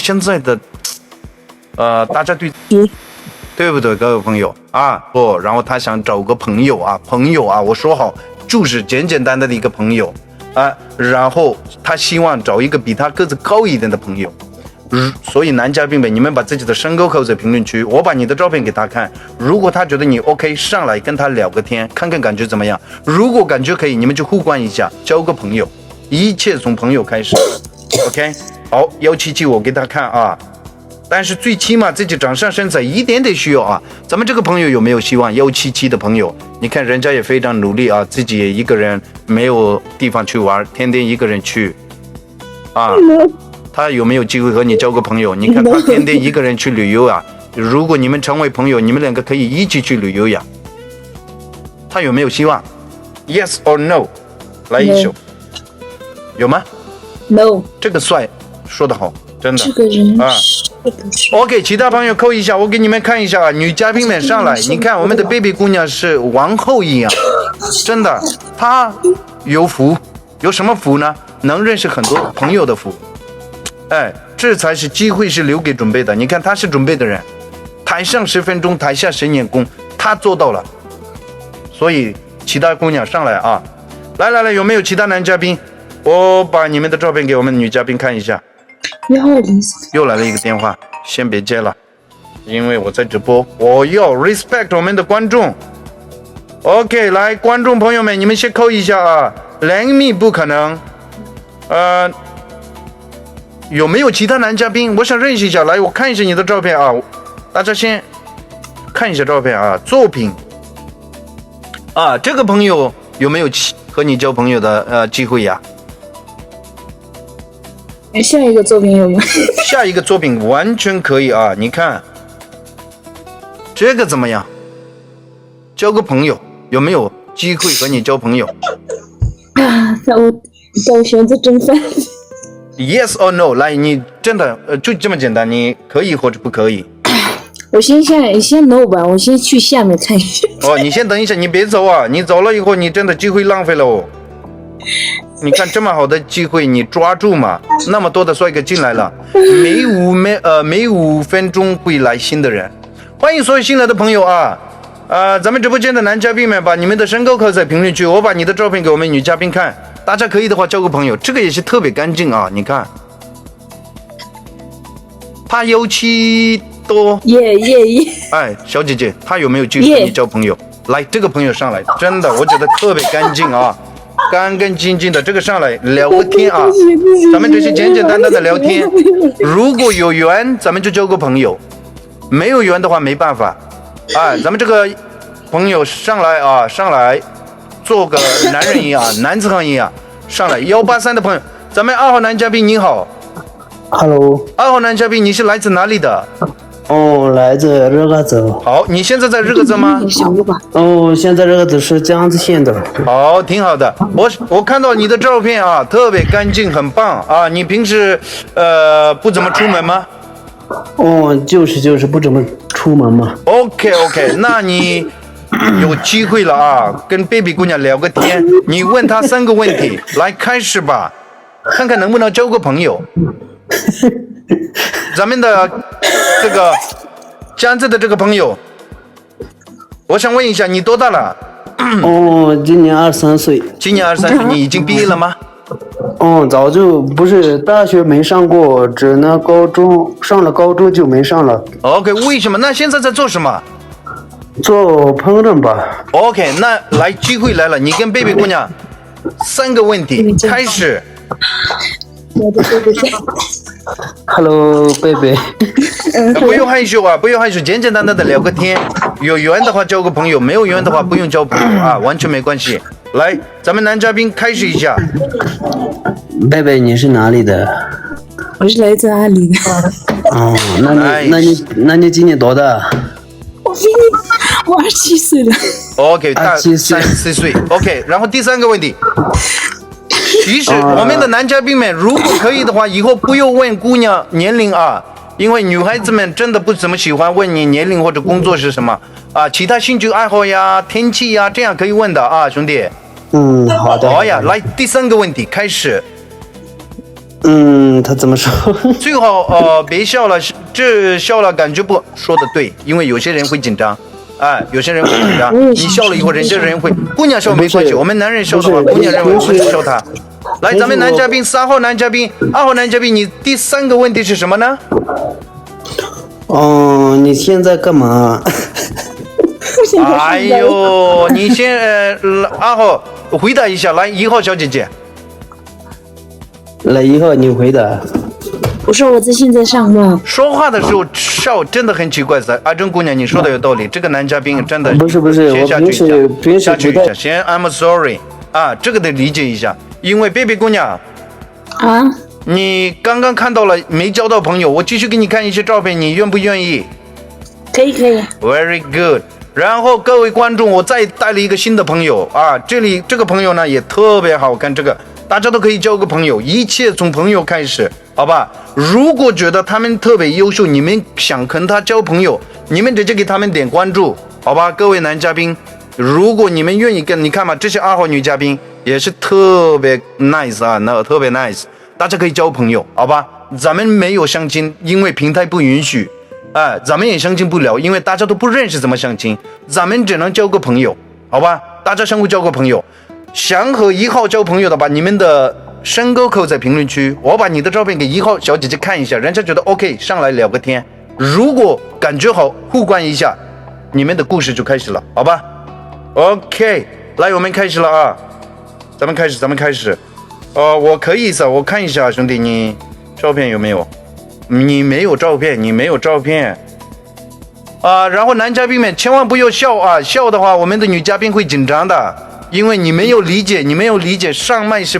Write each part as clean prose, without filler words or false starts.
现在的大家对不对，各位朋友啊？然后他想找个朋友啊，我说好就是简简单单的一个朋友啊，然后他希望找一个比他个子高一点的朋友。所以男嘉宾们，你们把自己的身高扣在评论区，我把你的照片给他看。如果他觉得你 OK， 上来跟他聊个天，看看感觉怎么样。如果感觉可以，你们就互关一下，交个朋友，一切从朋友开始。OK， 好，177我给他看啊。但是最起码自己长相身材一点点需要啊。咱们这个朋友有没有希望？177的朋友，你看人家也非常努力啊，自己也一个人没有地方去玩，天天一个人去啊。他有没有机会和你交个朋友？你看他天天一个人去旅游啊。如果你们成为朋友，你们两个可以一起去旅游呀。他有没有希望 ？Yes or no？ 来一首，有吗 ？No。这个帅，说得好，真的。这个人啊。OK， 其他朋友扣一下，我给你们看一下啊。女嘉宾们上来，你看我们的 baby 姑娘是王后一样，真的，她有福，有什么福呢？能认识很多朋友的福。哎，这才是机会，是留给准备的。你看他是准备的人，台上10分钟，台下神眼功，他做到了。所以其他姑娘上来啊，来，有没有其他男嘉宾？我把你们的照片给我们女嘉宾看一下。又来了一个电话，先别接了，因为我在直播，我要 respect 我们的观众。OK， 来，观众朋友们，你们先扣一下啊。2米不可能，有没有其他男嘉宾？我想认识一下，来，我看一下你的照片啊。大家先看一下照片啊，作品啊，这个朋友有没有和你交朋友的机会呀？下一个作品有吗？下一个作品完全可以啊，你看这个怎么样？交个朋友有没有机会和你交朋友？让我选择蒸饭。Yes or no？ 来，你真的就这么简单，你可以或者不可以？我先 no 吧，我先去下面看一下。你先等一下，你别走啊！你走了以后，你真的机会浪费了哦。你看这么好的机会，你抓住嘛！那么多的帅哥进来了，每5分钟会来新的人。欢迎所有新来的朋友啊！咱们直播间的男嘉宾们，把你们的身高扣在评论区，我把你的照片给我们女嘉宾看。大家可以的话交个朋友，这个也是特别干净啊！你看，他177多，哎，小姐姐，他有没有机会和你交朋友？来，这个朋友上来，真的，我觉得特别干净啊，干干净净的。这个上来聊个天啊，咱们这些简简单单的聊天。如果有缘，咱们就交个朋友；没有缘的话，没办法。哎，咱们这个朋友上来啊，上来。做个男人一样，男子汉一样，上来183的朋友，咱们2号男嘉宾你好 ，Hello， 2号男嘉宾，你是来自哪里的？来自日喀则。好，你现在在日喀则吗？现在日喀则是江孜县的。好，挺好的。我看到你的照片啊，特别干净，很棒啊。你平时不怎么出门吗？就是不怎么出门嘛。OK， 那你。有机会了啊，跟 baby 姑娘聊个天，你问她3个问题，来开始吧，看看能不能交个朋友。咱们的这个江浙的这个朋友，我想问一下，你多大了？今年23岁。今年23岁，你已经毕业了吗？早就不是大学没上过，只能高中上了，高中就没上了。OK， 为什么？那现在在做什么？做烹饪吧。OK， 那来机会来了，你跟贝贝姑娘3个问题，开始。Hello， 贝贝。不用害羞啊，不用害羞，简简单单的聊个天。有缘的话交个朋友，没有缘的话不用交朋友啊，完全没关系。来，咱们男嘉宾开始一下。贝贝，你是哪里的？我是来自阿里的。那你今年多大？我27岁了。OK， 大34岁。OK， 然后第3个问题，其实我们的男嘉宾们，如果可以的话，以后不用问姑娘年龄啊，因为女孩子们真的不怎么喜欢问你年龄或者工作是什么啊，其他兴趣爱好呀、天气呀，这样可以问的啊，兄弟。好的。好呀，来第3个问题开始。他怎么说？最好别笑了，这笑了感觉不说的对，因为有些人会紧张。哎，有些人会紧张，你笑了以后，人家人会，姑娘笑没关系，我们男人笑的话，姑娘认为我们是笑他。来，咱们男嘉宾3号男嘉宾，2号男嘉宾，你第3个问题是什么呢？你现在干嘛？哎呦，你先2号回答一下，来1号小姐姐。来1号你回答。我说我现在上班。说话的时候笑真的很奇怪噻，阿珍姑娘，你说的有道理。这个男嘉宾真的不是，我平时不太。先 I'm sorry 啊，这个得理解一下，因为贝贝姑娘啊，你刚刚看到了没交到朋友，我继续给你看一些照片，你愿不愿意？可以。Very good。然后各位观众，我再带了一个新的朋友啊，这个朋友呢也特别好看，这个大家都可以交个朋友，一切从朋友开始，好吧？如果觉得他们特别优秀，你们想跟他交朋友，你们直接给他们点关注，好吧？各位男嘉宾，如果你们愿意跟，你看嘛，这些2号女嘉宾也是特别 nice 啊，那特别 nice， 大家可以交朋友，好吧？咱们没有相亲，因为平台不允许。咱们也相亲不了，因为大家都不认识怎么相亲，咱们只能交个朋友，好吧？大家相互交个朋友。想和1号交朋友的，把你们的身高扣在评论区，我把你的照片给1号小姐姐看一下，人家觉得 OK， 上来聊个天。如果感觉好，互关一下，你们的故事就开始了，好吧 ？OK， 来，我们开始了啊！咱们开始。我可以噻，我看一下，兄弟，你照片有没有？你没有照片啊！然后男嘉宾们千万不要笑啊！笑的话，我们的女嘉宾会紧张的，因为你没有理解上麦是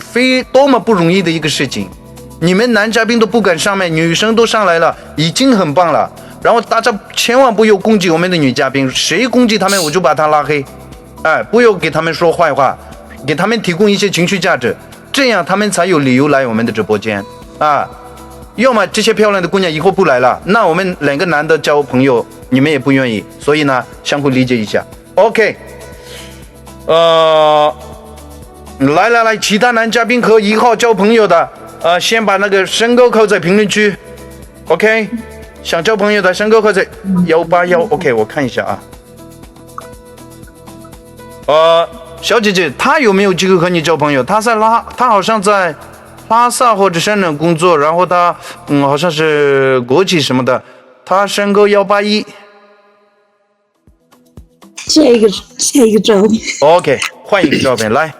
多么不容易的一个事情。你们男嘉宾都不敢上麦，女生都上来了，已经很棒了。然后大家千万不要攻击我们的女嘉宾，谁攻击他们我就把他拉黑。不要给他们说坏话，给他们提供一些情绪价值，这样他们才有理由来我们的直播间啊。要么这些漂亮的姑娘以后不来了，那我们2个男的交朋友，你们也不愿意，所以呢，相互理解一下。OK， 来，其他男嘉宾和1号交朋友的，先把那个身高扣在评论区。OK， 想交朋友的身高扣在181。OK， 我看一下啊。小姐姐，她有没有机会和你交朋友？她好像在拉萨或者深圳工作，然后他好像是国企什么的，他身高181。下一个照片。OK， 换一个照片来。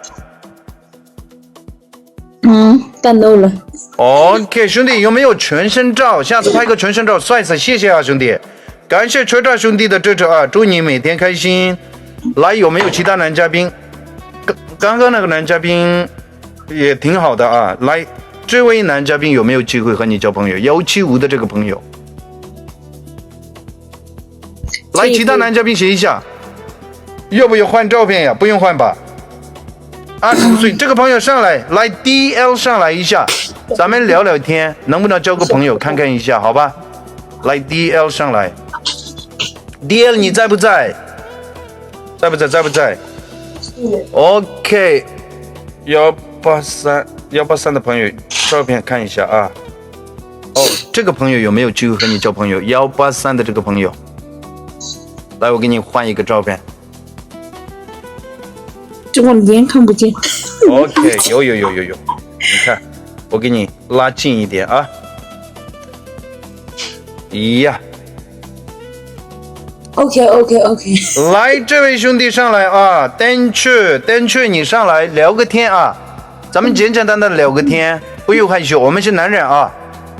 看到了。OK， 兄弟有没有全身照？下次拍个全身照，帅死！谢谢啊，兄弟，感谢车站兄弟的支持啊，祝你每天开心。来，有没有其他男嘉宾？刚刚那个男嘉宾也挺好的啊，来，这位男嘉宾有没有机会和你交朋友？175的这个朋友，来，其他男嘉宾写一下，要不要换照片呀？不用换吧。25岁这个朋友上来，来 DL 上来一下，咱们聊聊天，能不能交个朋友？看看一下，好吧？来 DL 上来 ，DL 你在不在？在不在 ？OK。183的朋友照片看一下啊。这个朋友有没有机会和你交朋友？183的这个朋友，来，我给你换一个照片。这我脸看不见。OK， 有，你看，我给你拉近一点啊。呀。OK。来，这位兄弟上来啊，丹雀，你上来聊个天啊，咱们简简单单的聊个天，不用害羞，我们是男人啊，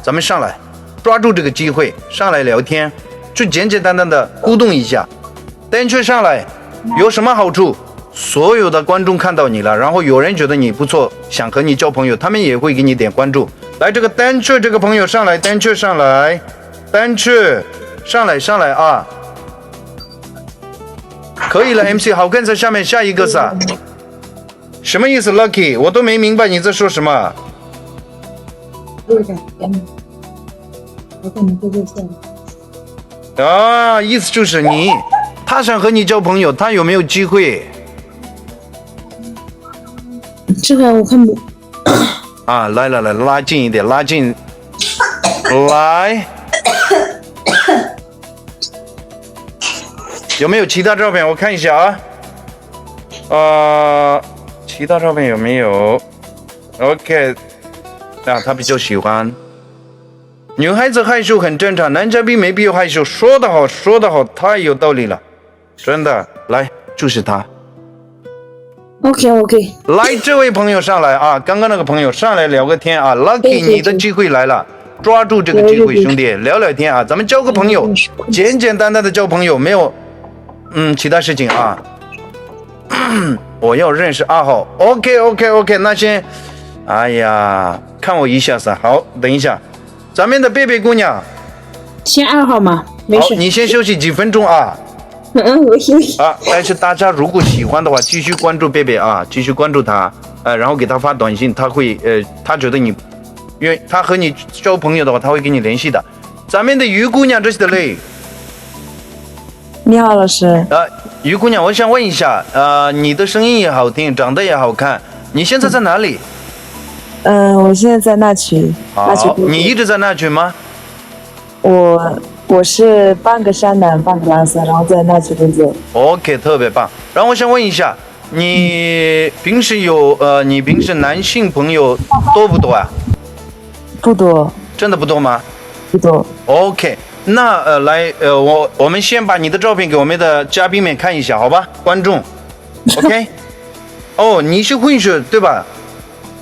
咱们上来，抓住这个机会上来聊天，就简简单单的互动一下。丹雀上来有什么好处？所有的观众看到你了，然后有人觉得你不错，想和你交朋友，他们也会给你点关注。来，这个丹雀这个朋友上来，丹雀上来啊。可以了 ，MC 好看，在下面下一个噻。什么意思 ？Lucky， 我都没明白你在说什么。意思就是他想和你交朋友，他有没有机会？这个我看不。啊，来，拉近一点，拉近，来，有没有其他照片？我看一下啊，其他照片有没有 ？OK， 啊，他比较喜欢。女孩子害羞很正常，男嘉宾没必要害羞。说得好，太有道理了，真的。来，就是他。OK， 来，这位朋友上来啊，刚刚那个朋友上来聊个天啊 ，Lucky， 对你的机会来了，抓住这个机会，兄弟，聊聊天啊，咱们交个朋友，简简单单的交朋友，没有其他事情啊。我要认识2号 ，OK， 那先，哎呀，看我一下噻，好，等一下，咱们的贝贝姑娘，先2号嘛，没事。你先休息几分钟啊。我休息啊，但是大家如果喜欢的话，继续关注贝贝啊，继续关注他，然后给他发短信，他会他觉得你，因为他和你交朋友的话，他会跟你联系的。咱们的于姑娘这是的嘞，你好，老师。于姑娘，我想问一下，你的声音也好听，长得也好看，你现在在哪里？我现在在那曲。好，你一直在那曲吗？我是半个山南，半个拉萨，然后在那曲工作。OK， 特别棒。然后我想问一下，你平时男性朋友多不多啊？不多。真的不多吗？不多。OK， 那我们先把你的照片给我们的嘉宾们看一下，好吧？观众 ，OK？ 哦，你是混血对吧？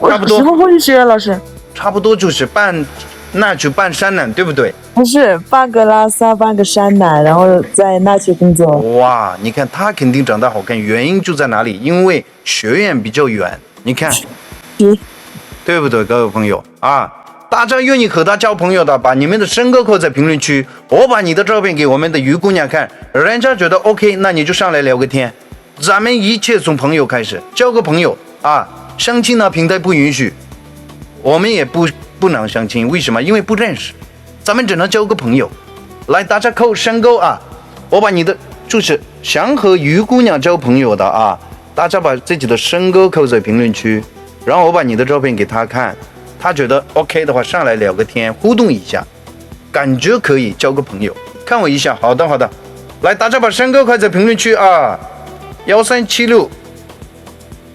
差不多。什么混血，老师？差不多就是半那曲半山南，对不对？不是，半个拉萨，半个山南，然后在那曲工作。哇，你看他肯定长得好看，原因就在哪里？因为学院比较远，你看，对不对，各位朋友啊？大家愿意和他交朋友的，把你们的身高扣在评论区，我把你的照片给我们的于姑娘看，人家觉得 OK， 那你就上来聊个天。咱们一切从朋友开始，交个朋友啊。相亲呢，平台不允许，我们也不能相亲，为什么？因为不认识，咱们只能交个朋友。来，大家扣身高啊！我把你的就是想和于姑娘交朋友的啊，大家把自己的身高扣在评论区，然后我把你的照片给他看，他觉得 OK 的话，上来聊个天，互动一下，感觉可以交个朋友。看我一下，好的，来，大家把身高扣在评论区啊，1376。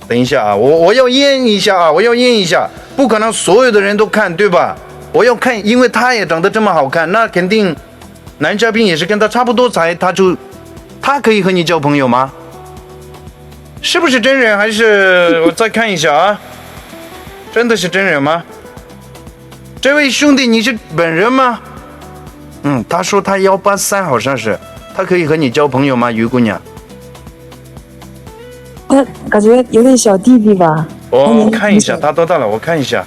等一下啊，我要验一下，不可能所有的人都看，对吧？我要看，因为他也长得这么好看，那肯定男嘉宾也是跟他差不多才，他可以和你交朋友吗？是不是真人？还是我再看一下啊？真的是真人吗？这位兄弟，你是本人吗？他说他183，好像是，他可以和你交朋友吗？于姑娘？他感觉有点小弟弟吧。我看一下他多大了，我看一下。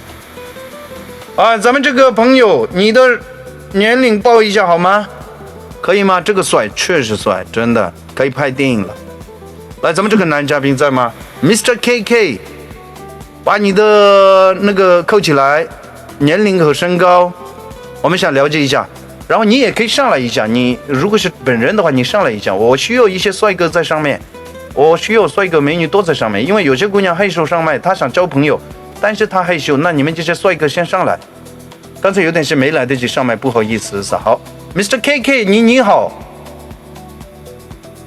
啊，咱们这个朋友，你的年龄报一下好吗？可以吗？这个帅，确实帅，真的可以拍电影了。来，咱们这个男嘉宾在吗 ？Mr. KK， 把你的那个扣起来，年龄和身高，我们想了解一下。然后你也可以上来一下，你如果是本人的话，你上来一下。我需要一些帅哥在上面。我需要帅哥美女都在上面，因为有些姑娘害羞上麦，她想交朋友，但是她害羞，那你们这些帅哥先上来。刚才有点是没来得及上麦，不好意思，好 ，Mr. KK， 你好，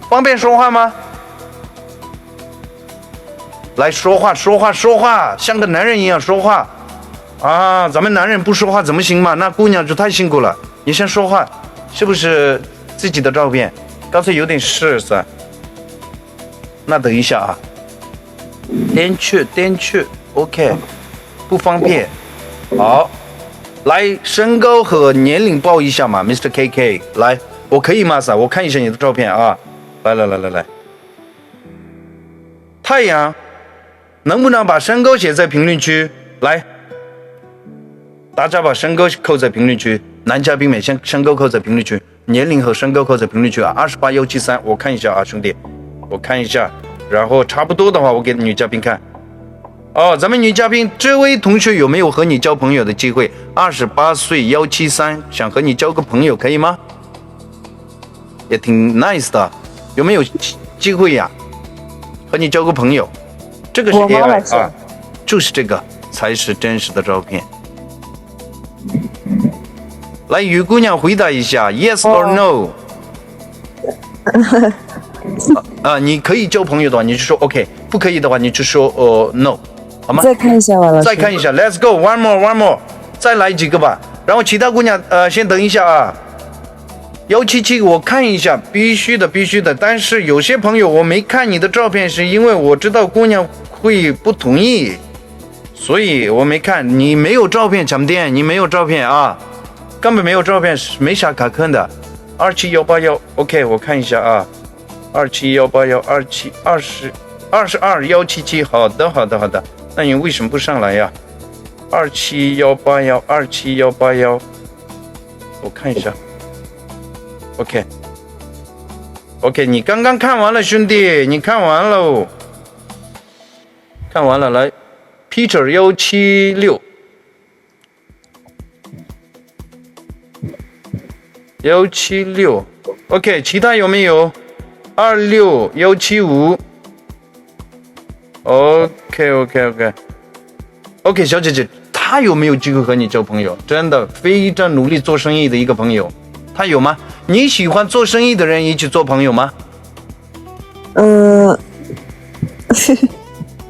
方便说话吗？来说话，像个男人一样说话啊！咱们男人不说话怎么行嘛？那姑娘就太辛苦了。你先说话，是不是自己的照片？刚才有点事噻。那等一下啊，点去 ，OK， 不方便。好，来身高和年龄报一下嘛 ，Mr. KK， 来，我可以吗？噻，我看一下你的照片啊，来，太阳，能不能把身高写在评论区？来，大家把身高扣在评论区，男嘉宾们先身高扣在评论区，年龄和身高扣在评论区啊，28173，我看一下啊，兄弟。我看一下，然后差不多的话，我给女嘉宾看。哦，咱们女嘉宾，这位同学有没有和你交朋友的机会？28岁173，想和你交个朋友，可以吗？也挺 nice 的，有没有机会呀？和你交个朋友，这个是 AI 啊，就是这个才是真实的照片。来，于姑娘回答一下 ，yes or no？你可以交朋友的话，你就说 OK； 不可以的话，你就说no， 好吗？再看一下吧，老师。再看一下 ，Let's go，one more，再来几个吧。然后其他姑娘先等一下啊。177，我看一下，必须的。但是有些朋友我没看你的照片，是因为我知道姑娘会不同意，所以我没看。你没有照片，强电，你没有照片啊，根本没有照片，没啥可看的。27181，OK， 我看一下啊，27181，272，177，好的。那你为什么不上来呀？27181，27181，我看一下。OK， 你刚刚看完了，兄弟，你看完了，来 ，Peter 176，176 ，OK， 其他有没有？26175 ，OK， 小姐姐，她有没有机会和你交朋友？真的非常努力做生意的一个朋友，她有吗？你喜欢做生意的人一起做朋友吗？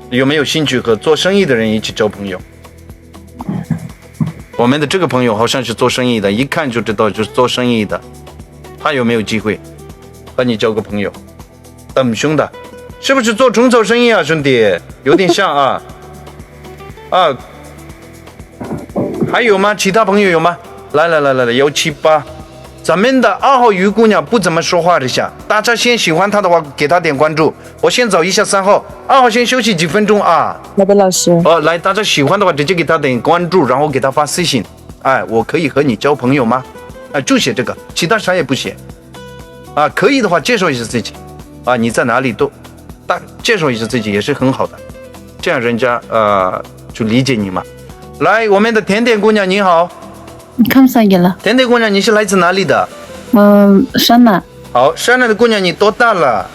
有没有兴趣和做生意的人一起交朋友？我们的这个朋友好像是做生意的，一看就知道就是做生意的。他有没有机会和你交个朋友？等兄的，是不是做虫草生意啊，兄弟？有点像啊。还有吗？其他朋友有吗？来，178。咱们的2号于姑娘不怎么说话的下，大家先喜欢她的话，给她点关注。我先找一下3号，2号先休息几分钟啊。好的，老师。来，大家喜欢的话，直接给她点关注，然后给她发私信。我可以和你交朋友吗？就写这个，其他啥也不写。可以的话，介绍一下自己。你在哪里都，介绍一下自己也是很好的，这样人家就理解你嘛。来，我们的甜甜姑娘你好。감사합니다。甜甜姑娘，你是来自哪里的？山南。好，山南的姑娘，你多大了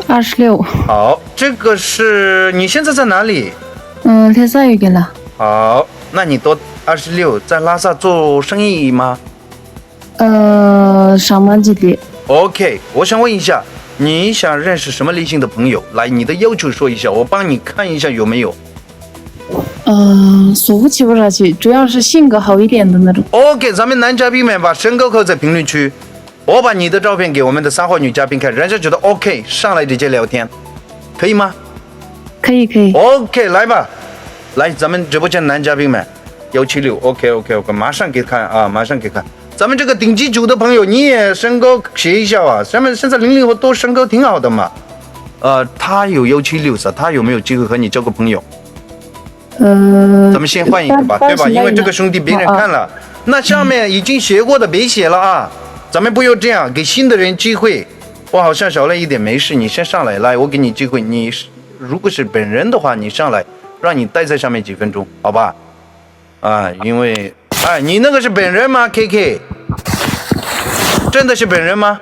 ？26。好，这个是你现在在哪里대사역이라。好，那你26，在拉萨做生意吗上班基地。OK， 我想问一下，你想认识什么类型的朋友？来，你的要求说一下，我帮你看一下有没有。说不上去，主要是性格好一点的那种。OK， 咱们男嘉宾们把身高扣在评论区，我把你的照片给我们的3号女嘉宾看，人家觉得 OK， 上来直接聊天，可以吗？可以。OK， 来吧，来，咱们直播间男嘉宾们，176 ，OK， 马上给看啊，马上给看。咱们这个顶级组的朋友，你也身高写一下啊，咱们现在00后都身高挺好的嘛。他有176，他有没有机会和你交个朋友？咱们先换一个吧，对吧？因为这个兄弟别人看了，那下面已经写过的别写了啊，咱们不要这样，给新的人机会。我好像少了一点，没事，你先上来，来，我给你机会。你如果是本人的话，你上来，让你待在上面几分钟，好吧？因为你那个是本人吗 ？KK， 真的是本人吗？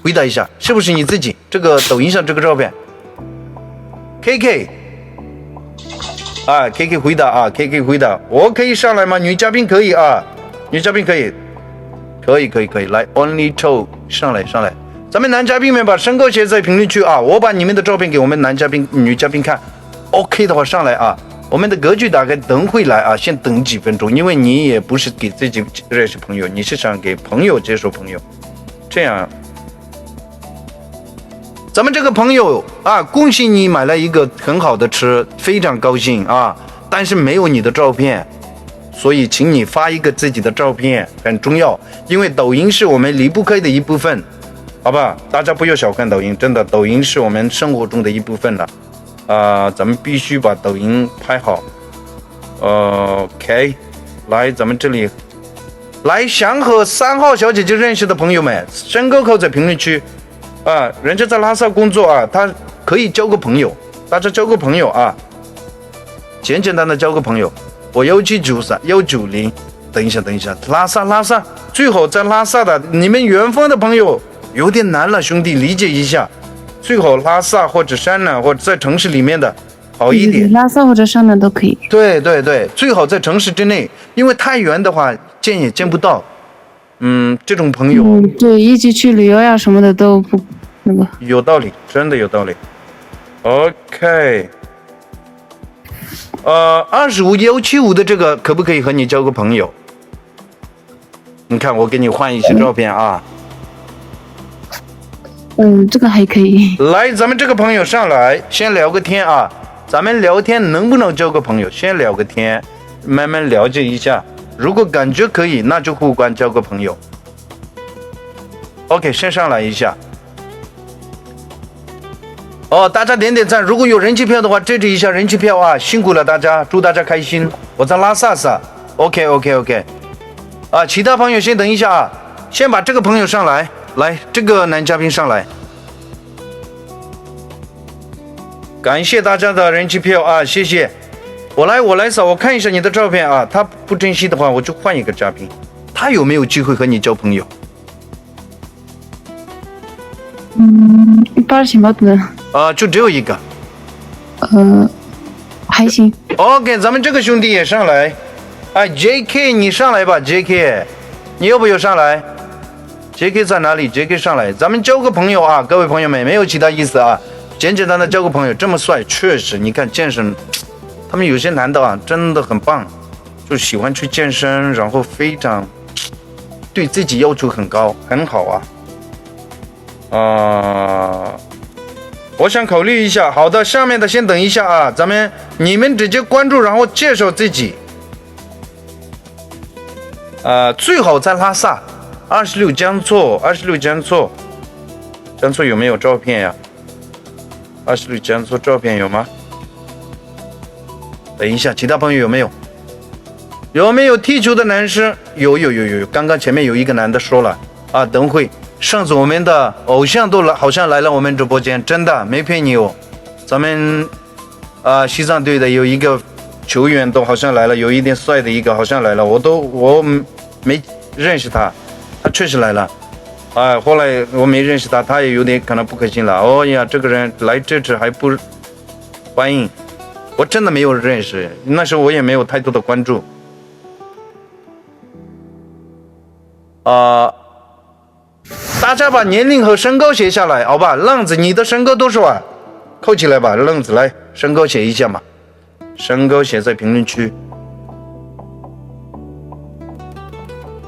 回答一下，是不是你自己？这个抖音上这个照片 ，KK。KK 回答，KK 回答，我可以上来吗？女嘉宾可以啊，女嘉宾可以，来 ，Only Two 上来，咱们男嘉宾们把身高写在评论区啊，我把你们的照片给我们男嘉宾、女嘉宾看 ，OK 的话上来啊，我们的格局大概等会来啊，先等几分钟，因为你也不是给自己认识朋友，你是想给朋友接受朋友，这样。咱们这个朋友恭喜你买了一个很好的吃，非常高兴啊！但是没有你的照片，所以请你发一个自己的照片，很重要，因为抖音是我们离不开的一部分，好吧？大家不要小看抖音，真的，抖音是我们生活中的一部分了，咱们必须把抖音拍好。OK， 来，咱们这里，来想和3号小姐姐认识的朋友们，身高扣在评论区。人家在拉萨工作啊，他可以交个朋友，大家交个朋友啊，简单的交个朋友。我1793190，等一下，拉萨，最好在拉萨的你们远方的朋友有点难了，兄弟理解一下。最好拉萨或者山南或者在城市里面的好一点。拉萨或者上南都可以。对对对，最好在城市之内，因为太远的话见也见不到。这种朋友，对，一起去旅游呀什么的都不那个。有道理，真的有道理。OK， 25175的这个可不可以和你交个朋友？你看，我给你换一些照片啊。这个还可以。来，咱们这个朋友上来，先聊个天啊。咱们聊天能不能交个朋友？先聊个天，慢慢了解一下。如果感觉可以，那就互关交个朋友。OK， 先上来一下。大家点点赞，如果有人气票的话，支持一下人气票啊！辛苦了大家，祝大家开心。我在拉萨萨。OK。其他朋友先等一下啊，先把这个朋友上来，来，这个男嘉宾上来。感谢大家的人气票啊，谢谢。我来扫，我看一下你的照片啊。他不珍惜的话，我就换一个嘉宾。他有没有机会和你交朋友80的。就只有一个。还行。OK， 咱们这个兄弟也上来。JK 你上来吧 ，JK， 你要不要上来 ？JK 在哪里 ？JK 上来，咱们交个朋友啊，各位朋友们，没有其他意思啊，简单的交个朋友。这么帅，确实，你看健身，他们有些男的啊，真的很棒，就喜欢去健身，然后非常对自己要求很高，很好啊。我想考虑一下。好的，下面的先等一下啊，你们直接关注，然后介绍自己。最好在拉萨，26江措有没有照片呀？26江措照片有吗？等一下，其他朋友有没有？有没有踢球的男生？有，刚刚前面有一个男的说了啊，等会。上次我们的偶像都好像来了我们直播间，真的没骗你哦。咱们西藏队的有一个球员都好像来了，有一点帅的一个好像来了，我没认识他，他确实来了。后来我没认识他，他也有点可能不开心了。这个人来这次还不欢迎，我真的没有认识，那时候我也没有太多的关注。大家把年龄和身高写下来，好吧？浪子，你的身高多少啊？扣起来吧，浪子，来，身高写一下嘛，身高写在评论区。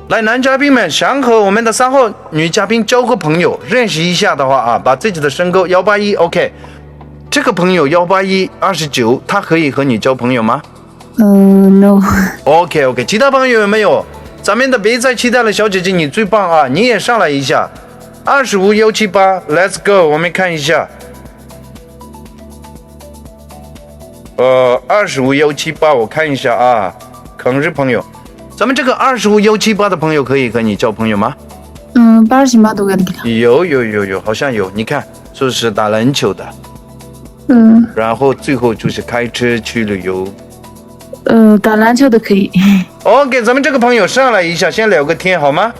来，男嘉宾们想和我们的3号女嘉宾交个朋友，认识一下的话啊，把自己的身高181 ，OK。这个朋友181 29，他可以和你交朋友吗？No。OK， 其他朋友有没有？咱们的别再期待了，小姐姐你最棒啊！你也上来一下，25178 ，Let's go， 我们看一下。25178，我看一下啊，坑日朋友，咱们这个25178的朋友可以和你交朋友吗？80都给他。有，好像有，你看，说是打篮球的，然后最后就是开车去旅游。打篮球的可以。OK， 咱们这个朋友上来一下，先聊个天好吗？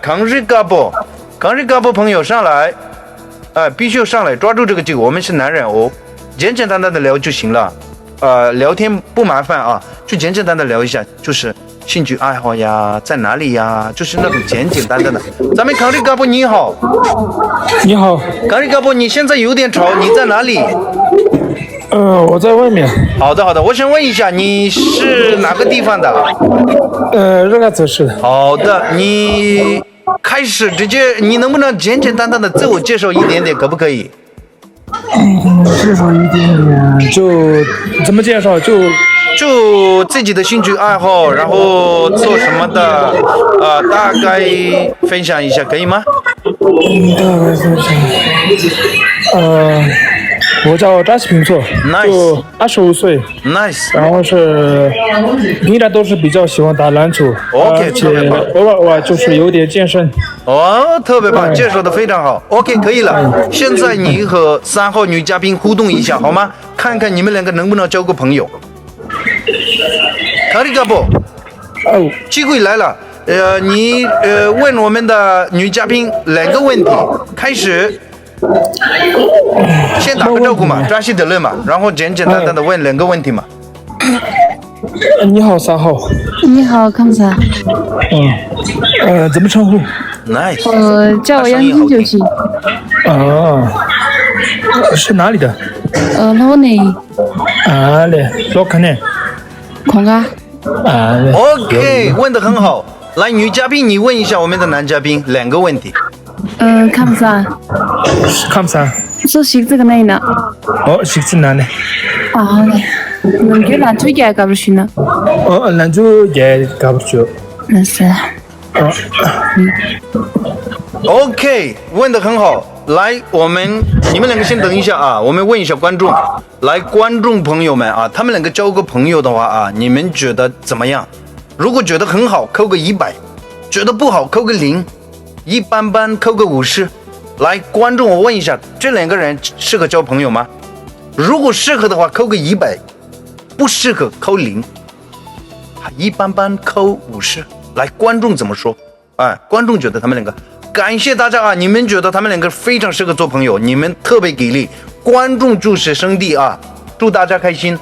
康日嘎波朋友上来，必须要上来，抓住这个机会，我们是男人哦，简单的聊就行了，聊天不麻烦啊，就简单的聊一下，就是兴趣爱好呀，在哪里呀，就是那种简单的。咱们康日嘎波你好。你好，康日嘎波，你现在有点吵，你在哪里？我在外面。好的，我想问一下，你是哪个地方的？热嘎子市的。好的，你开始直接，你能不能简单的自我介绍一点点，可不可以？介绍一点点，就怎么介绍？就自己的兴趣爱好，然后做什么的，大概分享一下，可以吗？大概分享。我叫扎西平措，就25岁 ，nice， 然后是平常都是比较喜欢打篮球， OK， 且偶尔就是有点健身。特别棒，介绍的非常好 ，OK， 可以了。现在你和3号女嘉宾互动一下好吗？看看你们两个能不能交个朋友。卡里嘎布，机会来了，你问我们的女嘉宾2个问题，开始。先打个招呼嘛，扎西德勒嘛，然后简简单单的问2个问题嘛。你好，3号。你好，康萨。怎么称呼？ Nice。叫我杨金就行。是哪里的？老内。嘞，老看呢。空啊。嘞。OK， 问得很好。来，女嘉宾，你问一下我们的男嘉宾2个问题。康萨。康萨。说식스가 나이나. 식스 나네. 네. 그 란초 얘기 가보시나? 란초 얘기 가보죠. 알았어요. OK， 问得很好。来，你们2个先等一下啊，我们问一下观众。来，观众朋友们啊，他们2个交个朋友的话啊，你们觉得怎么样？如果觉得很好，扣个100；觉得不好，扣个0；一般般，扣个50。来，观众，我问一下，这2个人适合交朋友吗？如果适合的话，扣个100；不适合，扣0；一般般，扣50。来，观众怎么说？观众觉得他们2个，感谢大家啊！你们觉得他们2个非常适合做朋友，你们特别给力。观众注释兄弟啊，祝大家开心。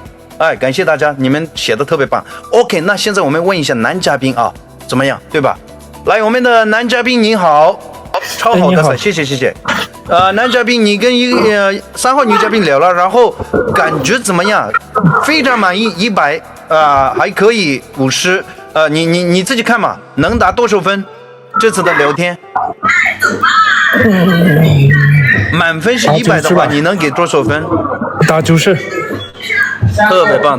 感谢大家，你们写的特别棒。OK， 那现在我们问一下男嘉宾啊，怎么样，对吧？来，我们的男嘉宾你好，超好的，谢谢。男嘉宾，你跟3号女嘉宾聊了，然后感觉怎么样？非常满意，100，还可以50。你自己看嘛，能打多少分？这次的聊天，满分是100的话，你能给多少分？打90。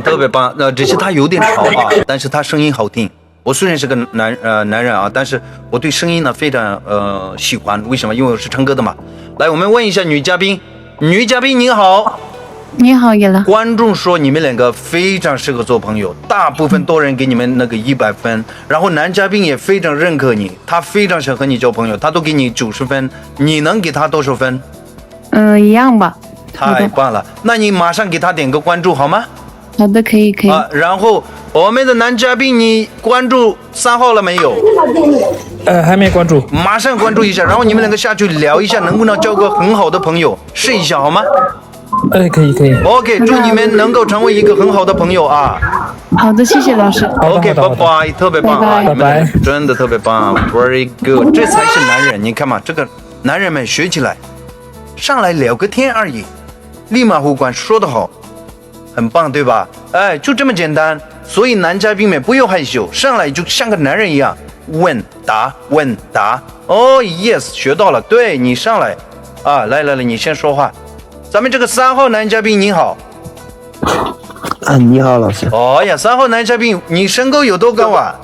特别棒。只是他有点吵啊，但是他声音好听。我虽然是个男人啊，但是我对声音呢非常喜欢。为什么？因为我是唱歌的嘛。来，我们问一下女嘉宾。女嘉宾你好。你好，叶了。观众说你们2个非常适合做朋友，大部分多人给你们那个100分，然后男嘉宾也非常认可你，他非常想和你交朋友，他都给你90分，你能给他多少分？一样吧。太棒了，那你马上给他点个关注好吗？好的，可以。然后我们的男嘉宾，你关注3号了没有？还没关注。马上关注一下，然后你们2个下去聊一下，能不能交个很好的朋友，试一下好吗？可以。OK， 祝你们能够成为一个很好的朋友啊！好的，谢谢老师。OK， 拜拜，特别棒啊！拜拜，真的特别棒 ，Very good， 这才是男人。你看嘛，这个男人们学起来，上来聊个天而已，立马互关，说得好，很棒，对吧？就这么简单。所以男嘉宾们不要害羞，上来就像个男人一样，问答。Yes， 学到了，对你上来啊，来，你先说话。咱们这个3号男嘉宾你好。你好，老师。3号男嘉宾，你身高有多高啊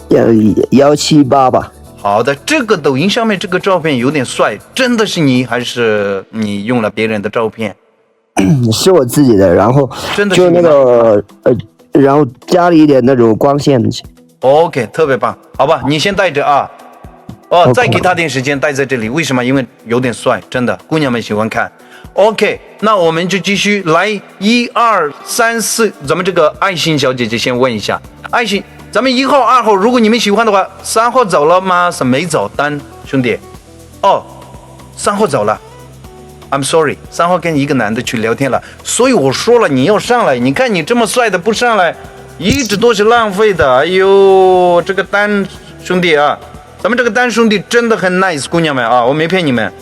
？178吧。好的，这个抖音上面这个照片有点帅，真的是你还是你用了别人的照片？是我自己的，然后就那个然后加了一点那种光线。OK， 特别棒，好吧，你先带着啊。Okay. 再给他点时间待在这里，为什么？因为有点帅，真的，姑娘们喜欢看。OK， 那我们就继续来，1、2、3、4，咱们这个爱心小姐姐先问一下，爱心，咱们1号、2号，如果你们喜欢的话，3号走了吗？是没走，兄弟，3号走了 ，I'm sorry， 3号跟一个男的去聊天了，所以我说了你要上来，你看你这么帅的不上来，一直都是浪费的，哎呦，这个兄弟啊，咱们这个兄弟真的很 nice， 姑娘们啊，我没骗你们。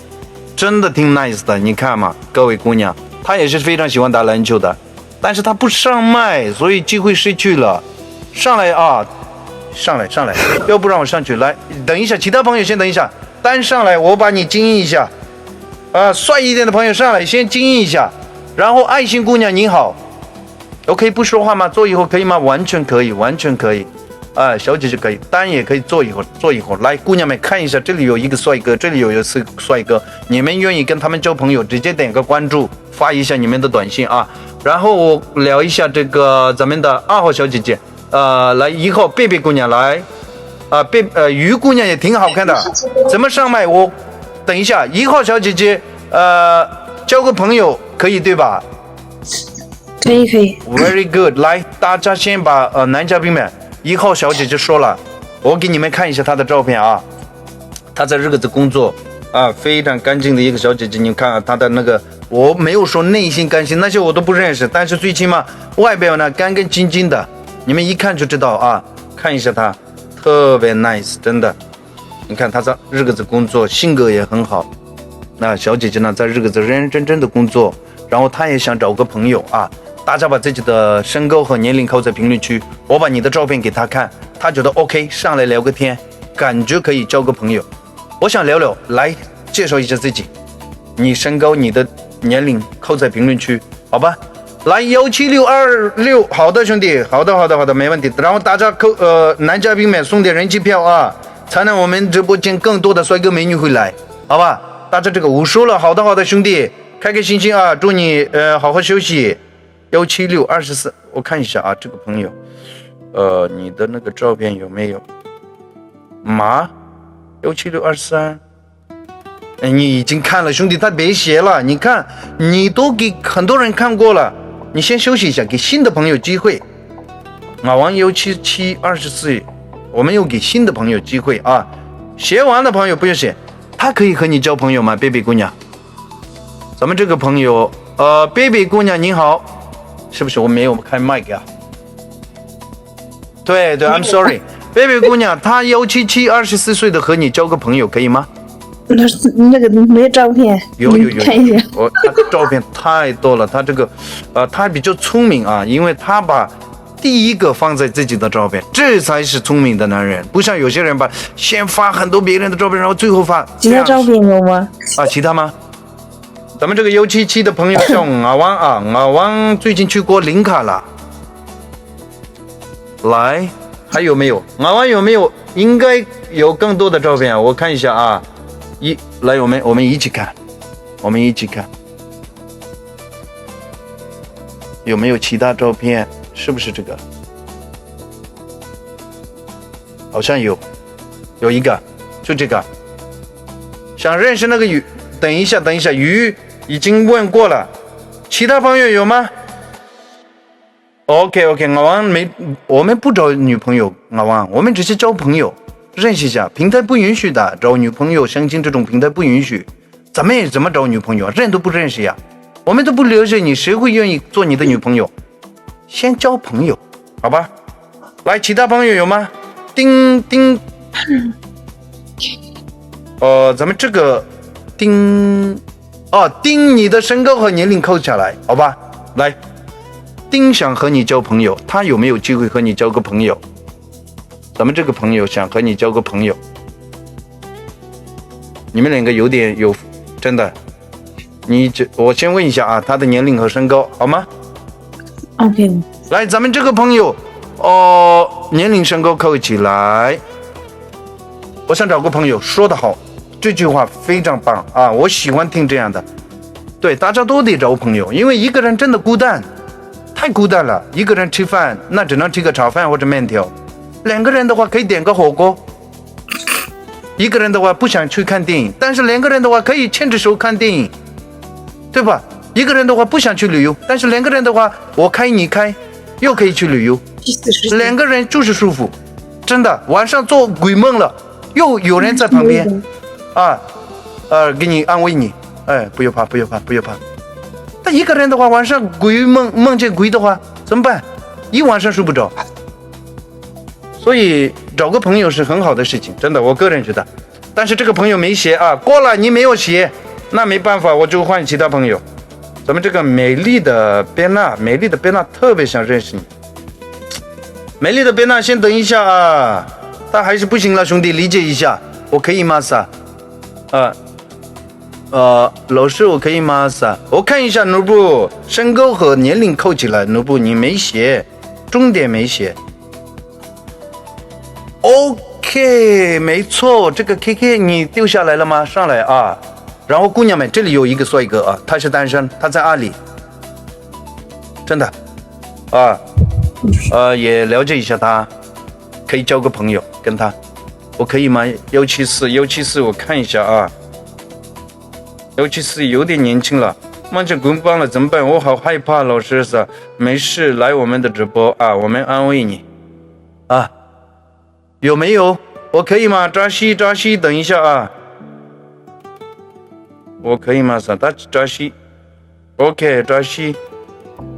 真的挺 nice 的，你看嘛，各位姑娘，他也是非常喜欢打篮球的，但是他不上麦，所以机会失去了。上来啊，上来，要不让我上去，来，等一下，其他朋友先等一下，上来，我把你精英一下，帅一点的朋友上来，先精英一下，然后爱心姑娘你好，我可以不说话吗？坐一会儿可以吗？完全可以。小姐姐可以，也可以坐一会儿。来，姑娘们看一下，这里有一个帅哥，这里有4个帅哥，你们愿意跟他们交朋友，直接点个关注，发一下你们的短信啊。然后我聊一下这个咱们的2号小姐姐，来1号贝贝姑娘来，于姑娘也挺好看的，怎么上麦？我等一下，1号小姐姐，交个朋友可以对吧？可以。Very good， 来，大家先把男嘉宾们。1号小姐姐说了，我给你们看一下她的照片啊。她在日子工作，啊，非常干净的一个小姐姐。你看啊，她的那个，我没有说内心干净，那些我都不认识，但是最起码外表呢干干净净的，你们一看就知道啊。看一下她，特别 nice， 真的。你看她在日子工作，性格也很好。那小姐姐呢，在日子认认真真的工作，然后她也想找个朋友啊。大家把自己的身高和年龄扣在评论区，我把你的照片给她看，她觉得 OK， 上来聊个天，感觉可以交个朋友。我想聊聊，来介绍一下自己，你身高、你的年龄扣在评论区，好吧？来17626，好的兄弟，好的，没问题。然后大家男嘉宾们送点人气票啊，才能我们直播间更多的帅哥美女会来，好吧？大家这个无说了，好的兄弟，开开心心啊，祝你好好休息。17624，我看一下啊，这个朋友，你的那个照片有没有？妈，17623。你已经看了，兄弟，他别写了。你看，你都给很多人看过了，你先休息一下，给新的朋友机会。马王17724，我们又给新的朋友机会啊。写完的朋友不用写，他可以和你交朋友吗？贝贝姑娘，咱们这个朋友，贝贝姑娘您好，是不是我没有开麦啊？对，I'm sorry， 贝贝姑娘，她17724岁的和你交个朋友可以吗？那个没照片，有，看一下。他照片太多了，他这个，他比较聪明啊，因为他把第一个放在自己的照片，这才是聪明的男人，不像有些人吧，先发很多别人的照片，然后最后发。其他照片有吗？啊，其他吗？咱们这个177的朋友叫阿汪啊，阿汪最近去过林卡了。来，还有没有？阿汪有没有？应该有更多的照片啊，我看一下啊。来，我们一起看，有没有其他照片？是不是这个？好像有一个，就这个。想认识那个鱼，等一下，鱼已经问过了，其他朋友有吗 ？OK， 阿王我们不找女朋友，阿王，我们只是交朋友。认识一下，平台不允许的，找女朋友相亲这种平台不允许，咱们也怎么找女朋友啊？认都不认识呀，我们都不了解你，谁会愿意做你的女朋友？先交朋友，好吧？来，其他朋友有吗？丁，咱们这个丁，你的身高和年龄扣下来，好吧？来，丁想和你交朋友，他有没有机会和你交个朋友？咱们这个朋友想和你交个朋友，你们两个有真的，我先问一下啊，他的年龄和身高好吗 ？OK。来，咱们这个朋友，年龄身高扣起来。我想找个朋友，说得好，这句话非常棒啊，我喜欢听这样的。对，大家都得找朋友，因为一个人真的孤单，太孤单了。一个人吃饭，那只能吃个炒饭或者面条。两个人的话可以点个火锅，一个人的话不想去看电影，但是两个人的话可以牵着手看电影，对吧？一个人的话不想去旅游，但是两个人的话我开你开，又可以去旅游，两个人就是舒服，真的。晚上做鬼梦了，又有人在旁边啊，给你安慰你，不要怕。但一个人的话，晚上梦见鬼的话怎么办？一晚上睡不着。所以找个朋友是很好的事情，真的，我个人觉得。但是这个朋友没写啊，过了你没有写，那没办法，我就换其他朋友。咱们这个美丽的贝娜特别想认识你。美丽的贝娜，先等一下啊，他还是不行了，兄弟，理解一下，我可以吗？老师，我可以吗？我看一下奴布身高和年龄扣起来，奴布你没写，重点没写。OK， 没错，这个 KK 你丢下来了吗？上来啊！然后姑娘们，这里有一个帅哥啊，他是单身，他在阿里，真的啊，也了解一下他，可以交个朋友跟他，我可以吗？174，我看一下啊，174有点年轻了，梦见滚棒了怎么办？我好害怕，老师没事，来我们的直播啊，我们安慰你啊。有没有？我可以吗？扎西，等一下啊！我可以吗？他扎西 ，OK，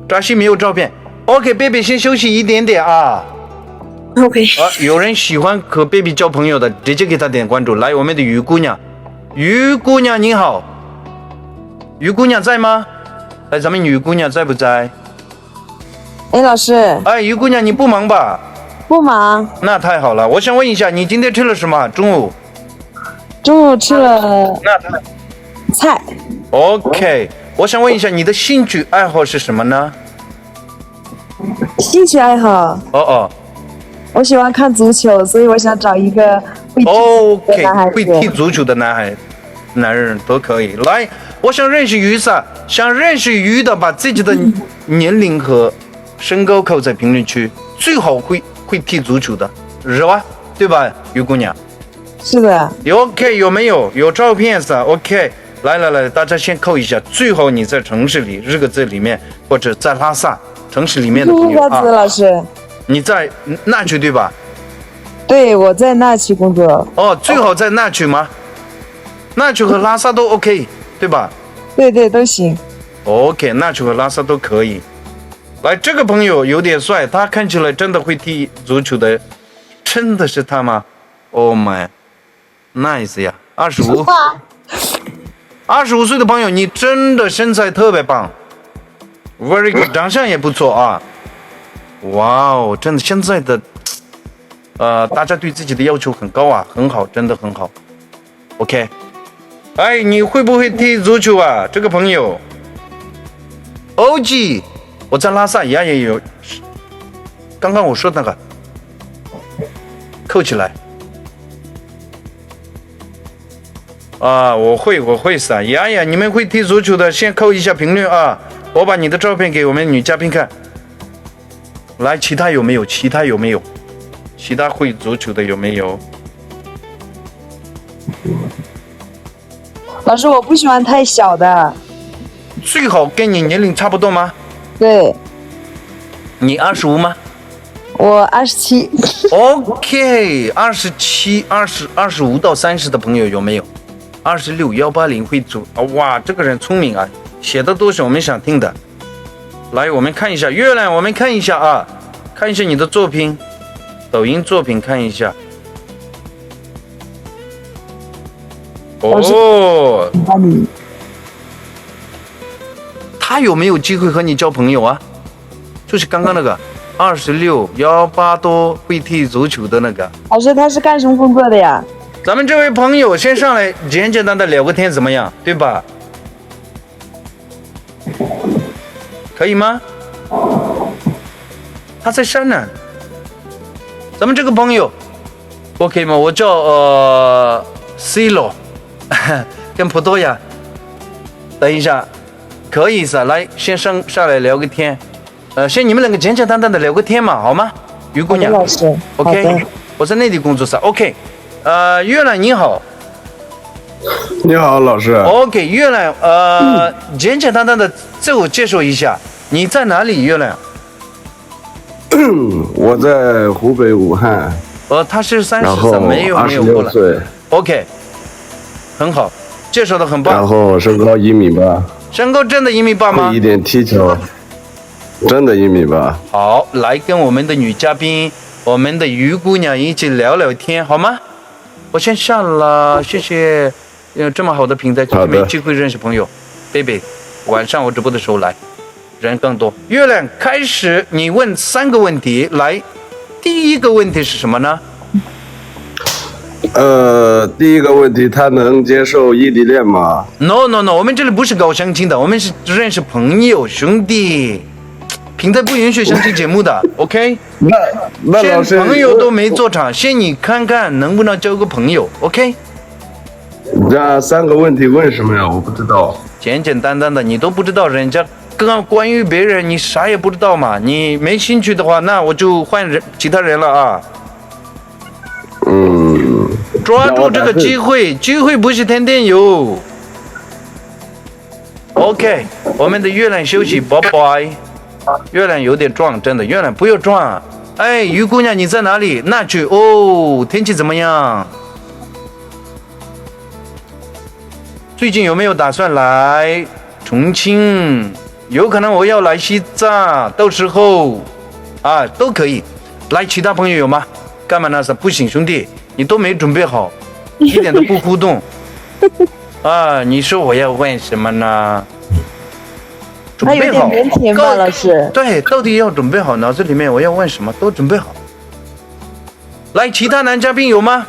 扎西没有照片。OK， 贝贝先休息一点点啊。OK。有人喜欢和贝贝交朋友的，直接给他点关注。来，我们的于姑娘，于姑娘你好，于姑娘在吗？来，咱们于姑娘在不在？哎，老师。哎，于姑娘你不忙吧？不忙。那太好了，我想问一下，你今天吃了什么？中午吃了菜。OK， 我想问一下，你的兴趣爱好是什么呢？兴趣爱好？我喜欢看足球，所以我想找一个会踢足球的男孩子。会踢足球的男人都可以。来，我想认识鱼噻，想认识鱼的，把自己的年龄和身高扣在评论区，最好会踢足球的，是吧？对吧，于姑娘？是的。OK， 有没有？有照片噻 ？OK， 来，大家先扣一下，最好你在城市里日个字里面，或者在拉萨城市里面的朋友啊。老师。你在那区对吧？对，我在那区工作。最好在那区吗？那区和拉萨都 OK， 对吧？对，都行。OK， 那区和拉萨都可以。来，这个朋友有点帅，他看起来真的会踢足球的，真的是他吗 ？Oh my， nice 呀，25岁的朋友，你真的身材特别棒 ，very good， 长相也不错啊。哇哦，真的现在的，大家对自己的要求很高啊，很好，真的很好。OK， 哎，你会不会踢足球啊？这个朋友 ，OG， 我在拉萨也有，刚刚我说那个，扣起来。我会噻，呀，你们会踢足球的先扣一下评论啊，我把你的照片给我们女嘉宾看。来，其他有没有？其他会足球的有没有？老师，我不喜欢太小的。最好跟你年龄差不多吗？对。你25吗？我27。OK， 27、25到30的朋友有没有？26、180会足啊！哇，这个人聪明啊，写的都是我们想听的。来，我们看一下月亮，我们看一下啊，看一下你的作品，抖音作品看一下。他有没有机会和你交朋友啊？就是刚刚那个26、18多会踢足球的那个。老师，他是干什么工作的呀？咱们这位朋友先上来简单的聊个天怎么样？对吧？可以吗？他在山南。咱们这个朋友 OK 吗？我叫C 罗，跟葡萄牙。等一下，可以噻，来先上来聊个天。先你们两个简单的聊个天嘛，好吗？于姑娘。老师 OK， 我在内地工作噻。OK， 月亮你好。你好，老师。OK， 月亮，简单的自我介绍一下，你在哪里？月亮？我在湖北武汉。他是30岁，没有过来。OK， 很好，介绍的很棒。然后身高1.8米。身高真的1.8米吗？会一点踢球，真的1.8米。好，来跟我们的女嘉宾，我们的于姑娘一起聊聊天，好吗？我先下了，谢谢。这么好的平台，没机会认识朋友。baby， 晚上我直播的时候来，人更多。月亮开始，你问3个问题，来，第一个问题是什么呢？第一个问题，他能接受异地恋吗 ？No， 我们这里不是搞相亲的，我们是认识朋友兄弟。平台不允许相亲节目的 ，OK？ 那老师，朋友都没做场，先你看看能不能交个朋友 ，OK？ 这3个问题问什么呀？我不知道。简单的，你都不知道，人家关于别人你啥也不知道嘛。你没兴趣的话，那我就换其他人了啊。抓住这个机会，机会不是天天有。OK， 我们的月亮休息，拜拜。月亮有点壮，真的，月亮不要壮。哎，于姑娘你在哪里？那去哦，天气怎么样？最近有没有打算来重庆？有可能我要来西藏，到时候啊都可以。来，其他朋友有吗？干嘛呢？不行，兄弟，你都没准备好，一点都不互动啊！你说我要问什么呢？准他有备好，点腼腆吧，老师。对，到底要准备好，脑子里面我要问什么都准备好。来，其他男嘉宾有吗？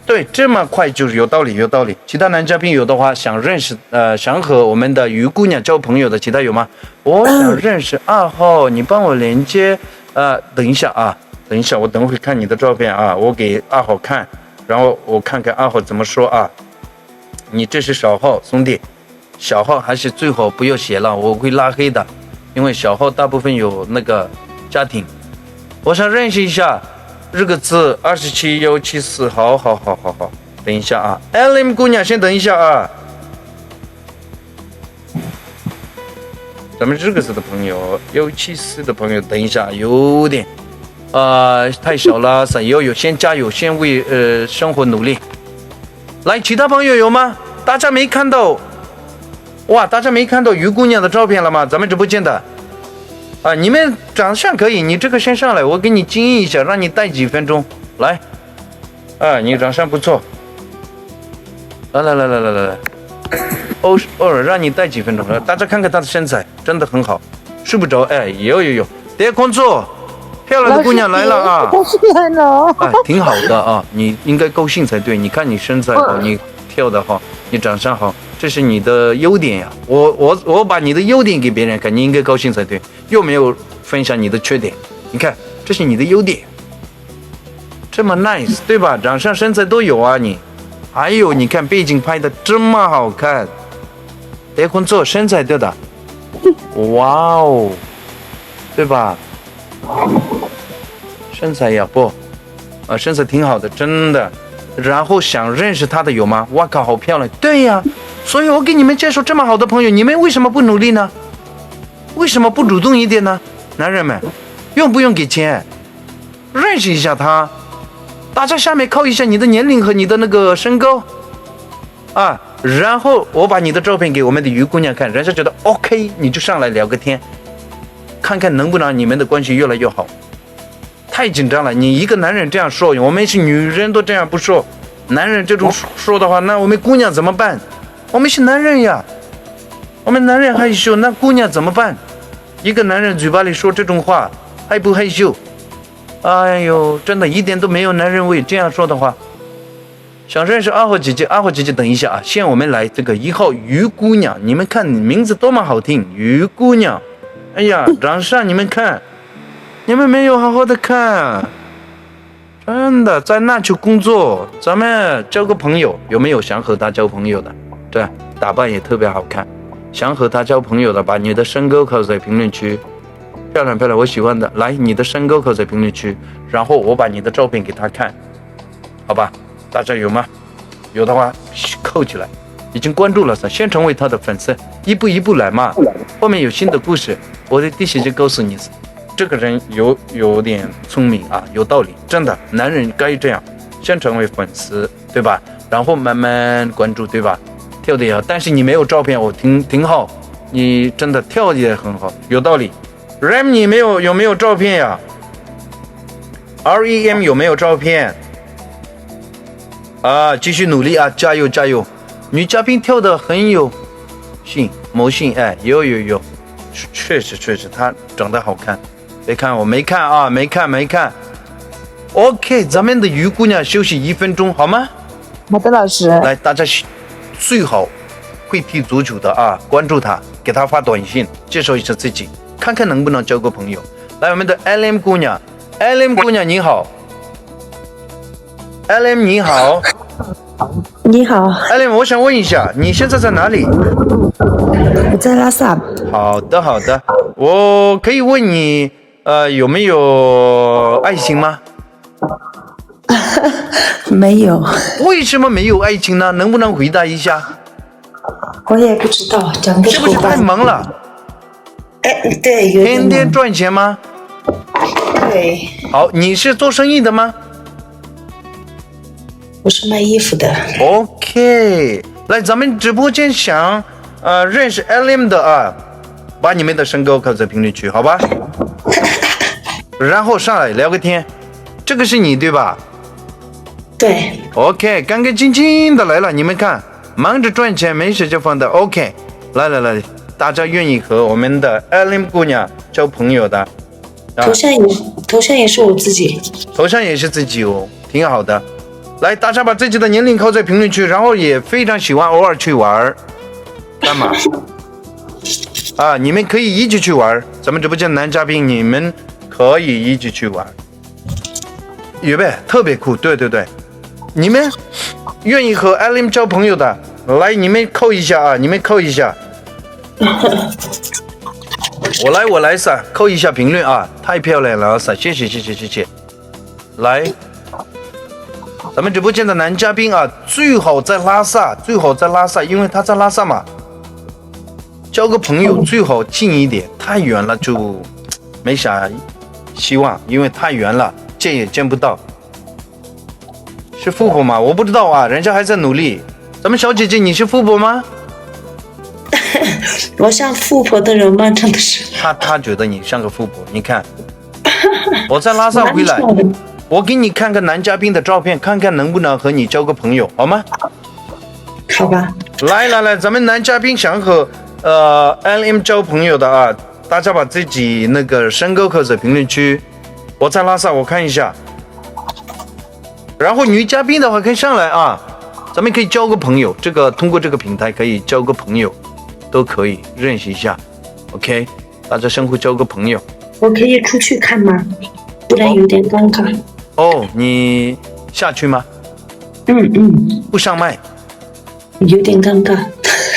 对，这么快就是有道理，有道理。其他男嘉宾有的话，想认识想和我们的于姑娘交朋友的，其他有吗？我想认识2号，你帮我连接。等一下啊，等一下，我等会看你的照片啊，我给2号看，然后我看看2号怎么说啊。你这是小号，兄弟，小号还是最好不要写了，我会拉黑的，因为小号大部分有那个家庭。我想认识一下这个字27174，好，等一下啊 ，LM 姑娘先等一下啊。咱们这个字的朋友174的朋友，等一下，有点太小了，有先加油，先为生活努力。来，其他朋友有吗？大家没看到哇？大家没看到于姑娘的照片了吗？咱们直播间的啊，你们长相可以，你这个先上来，我给你精英一下，让你待几分钟。来，你长相不错，来。偶尔让你待几分钟，大家看看她的身材，真的很好，睡不着。有，别工作，漂亮的姑娘来了啊！挺好的啊，你应该高兴才对。你看你身材好，你跳得好，你长相好，这是你的优点呀。我把你的优点给别人看，你应该高兴才对。又没有分享你的缺点，你看这是你的优点，这么 nice 对吧？长相身材都有啊你。还有你看背景拍的这么好看，别工作身材对的，哇哦，对吧？身材也不，身材挺好的，真的。然后想认识她的有吗？哇靠，好漂亮！对呀，所以我给你们介绍这么好的朋友，你们为什么不努力呢？为什么不主动一点呢？男人们，用不用给钱？认识一下他。大家下面靠一下你的年龄和你的那个身高啊，然后我把你的照片给我们的于姑娘看，人家觉得 OK， 你就上来聊个天，看看能不能你们的关系越来越好。太紧张了，你一个男人这样说，我们是女人都这样不说，男人这种说的话，那我们姑娘怎么办？我们是男人呀，我们男人害羞，那姑娘怎么办？一个男人嘴巴里说这种话，害不害羞？哎呦，真的一点都没有男人味。这样说的话，想认识2号姐姐，2号姐姐等一下啊，先我们来这个1号于姑娘，你们看名字多么好听，于姑娘。哎呀，长相你们看，你们没有好好的看，真的在那去工作，咱们交个朋友，有没有想和她交朋友的？对，打扮也特别好看，想和她交朋友的，把你的身高扣在评论区。漂亮，我喜欢的。来，你的身高扣在评论区，然后我把你的照片给他看，好吧？大家有吗？有的话扣起来。已经关注了，先成为他的粉丝，一步一步来嘛。后面有新的故事，我的第一时间告诉你。这个人有点聪明啊，有道理，真的，男人该这样，先成为粉丝，对吧？然后慢慢关注，对吧？跳的也好，但是你没有照片，我挺好，你真的跳的也很好，有道理。RAM 你有没有照片呀？REM 有没有照片？啊，继续努力啊，加油！女嘉宾跳的很有魔性，有，确实她长得好看。别看我没看啊，没看。OK， 咱们的于姑娘休息1分钟好吗？好的，老师。来，大家最好会踢足球的啊，关注她，给她发短信，介绍一下自己。看看能不能交个朋友。来，我们的 LM 姑娘你好 ，LM 你好，你好 ，LM 我想问一下，你现在在哪里？我在拉萨。好的，我可以问你，有没有爱情吗？没有。为什么没有爱情呢？能不能回答一下？我也不知道，讲不出来。是不是太忙了？对，有点忙。天天赚钱吗？对。好，你是做生意的吗？我是卖衣服的。 OK，来，咱们直播间想认识 LM 的啊，把你们的身高扣在评论区，好吧？然后上来聊个天。这个是你对吧？对。OK， 干干净净的来了，你们看，忙着赚钱没时间放的。OK， 来，大家愿意和我们的 LM 姑娘交朋友的。头像也是我自己，头像也是自己哦，挺好的。来，大家把自己的年龄扣在评论区，然后也非常喜欢偶尔去玩，干嘛？啊，你们可以一起去玩，咱们直播间男嘉宾，你们可以一起去玩，预备，特别酷，对，你们愿意和 LM 交朋友的，来，你们扣一下啊，你们扣一下。我来撒，扣一下评论啊！太漂亮了，撒，谢谢。来，咱们直播间的男嘉宾啊，最好在拉萨，因为他在拉萨嘛，交个朋友最好近一点，太远了就没啥希望，因为太远了，见也见不到。是富婆吗？我不知道啊，人家还在努力。咱们小姐姐，你是富婆吗？我像富婆的人吗？真的是。他觉得你像个富婆，你看，我在拉萨回来，我给你看看男嘉宾的照片，看看能不能和你交个朋友，好吗？好吧。来，咱们男嘉宾想和LM 交朋友的啊，大家把自己那个身高扣在评论区。我在拉萨，我看一下。然后女嘉宾的话可以上来啊，咱们可以交个朋友，这个通过这个平台可以交个朋友。都可以认识一下 ，OK， 大家相互交个朋友。我可以出去看吗？不然有点尴尬。哦，你下去吗？不上麦。有点尴尬。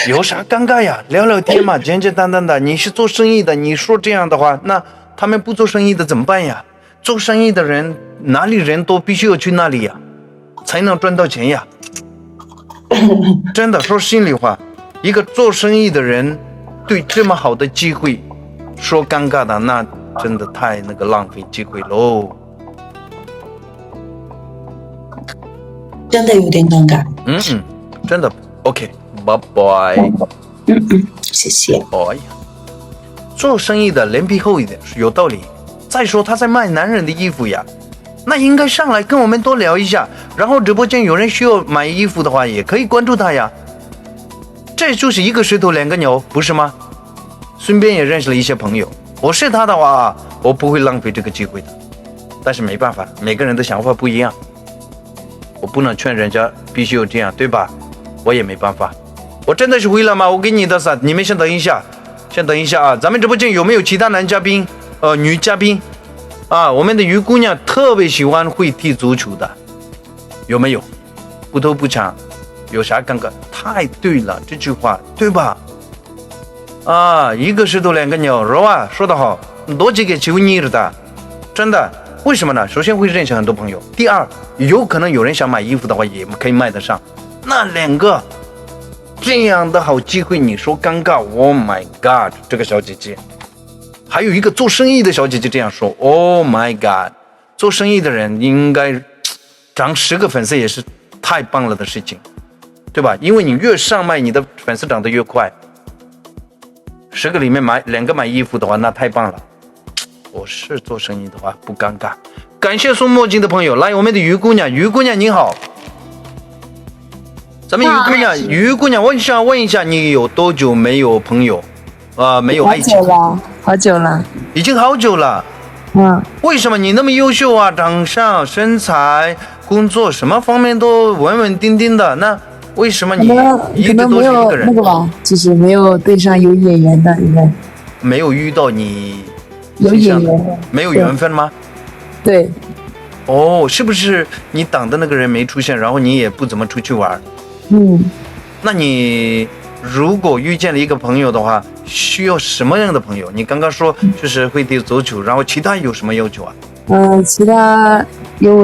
有啥尴尬呀？聊聊天嘛，简简单单的。你是做生意的，你说这样的话，那他们不做生意的怎么办呀？做生意的人哪里人多，必须要去那里呀，才能赚到钱呀。真的说心里话。一个做生意的人对这么好的机会说尴尬的，那真的太那个浪费机会喽。真的有点尴尬。真的 OK， 拜拜。谢谢。哎呀，做生意的脸皮厚一点是有道理。再说他在卖男人的衣服呀，那应该上来跟我们多聊一下。然后直播间有人需要买衣服的话，也可以关注他呀。这就是一个石头两个鸟，不是吗？顺便也认识了一些朋友。我是他的话，我不会浪费这个机会的。但是没办法，每个人的想法不一样，我不能劝人家必须要这样，对吧？我也没办法。我真的是回来吗？我给你的伞，你们先等一下啊！咱们直播间有没有其他男嘉宾、女嘉宾啊？我们的于姑娘特别喜欢会踢足球的，有没有？不偷不抢。有啥尴尬？太对了，这句话对吧？啊，一个石头两个鸟，是吧？说得好，逻辑给求你了的，真的。为什么呢？首先会认识很多朋友，第二，有可能有人想买衣服的话，也可以卖得上。那两个这样的好机会，你说尴尬 ？Oh my god， 这个小姐姐，还有一个做生意的小姐姐这样说 ：Oh my god， 做生意的人应该涨10个粉丝也是太棒了的事情。对吧？因为你越上麦，你的粉丝涨得越快。10个里面2个买衣服的话，那太棒了。我是做生意的话不尴尬。感谢送墨镜的朋友，来我们的于姑娘您好。咱们于姑娘，我想问一下，你有多久没有朋友？没有爱情？好久了，已经好久了。为什么你那么优秀啊？长相、身材、工作什么方面都稳稳定定的，那为什么你一直都是一个人？那个吧，就是没有对上有眼缘的人，没有遇到你有眼缘，没有缘分吗？对。哦，是不是你挡的那个人没出现，然后你也不怎么出去玩？那你如果遇见了一个朋友的话，需要什么样的朋友？你刚刚说就是会踢足球，然后其他有什么要求啊？其他有